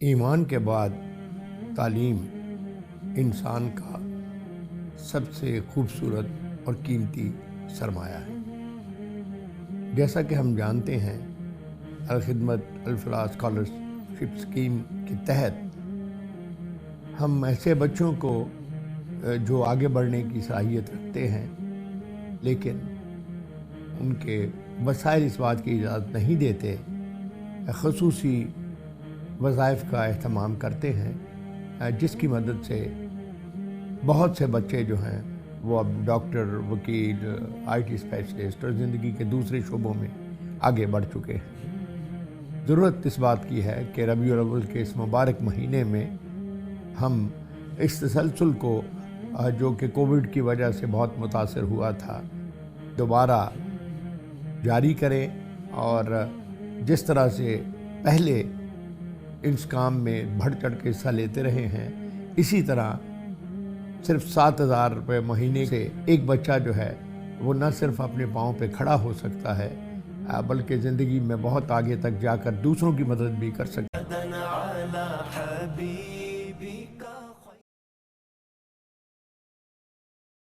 ایمان کے بعد تعلیم انسان کا سب سے خوبصورت اور قیمتی سرمایہ ہے۔ جیسا کہ ہم جانتے ہیں، الخدمت الفلاح اسکالرشپ اسکیم کے تحت ہم ایسے بچوں کو جو آگے بڑھنے کی صلاحیت رکھتے ہیں لیکن ان کے وسائل اس بات کی اجازت نہیں دیتے، خصوصی وظائف کا اہتمام کرتے ہیں، جس کی مدد سے بہت سے بچے جو ہیں وہ اب ڈاکٹر، وکیل، آئی ٹی اسپیشلسٹ اور زندگی کے دوسرے شعبوں میں آگے بڑھ چکے ہیں۔ ضرورت اس بات کی ہے کہ ربیع الاول کے اس مبارک مہینے میں ہم اس تسلسل کو جو کہ کووڈ کی وجہ سے بہت متاثر ہوا تھا دوبارہ جاری کریں، اور جس طرح سے پہلے اس کام میں بڑھ چڑھ کے حصہ لیتے رہے ہیں، اسی طرح صرف 7,000 روپے مہینے سے ایک بچہ جو ہے وہ نہ صرف اپنے پاؤں پہ کھڑا ہو سکتا ہے بلکہ زندگی میں بہت آگے تک جا کر دوسروں کی مدد بھی کر سکتا ہے۔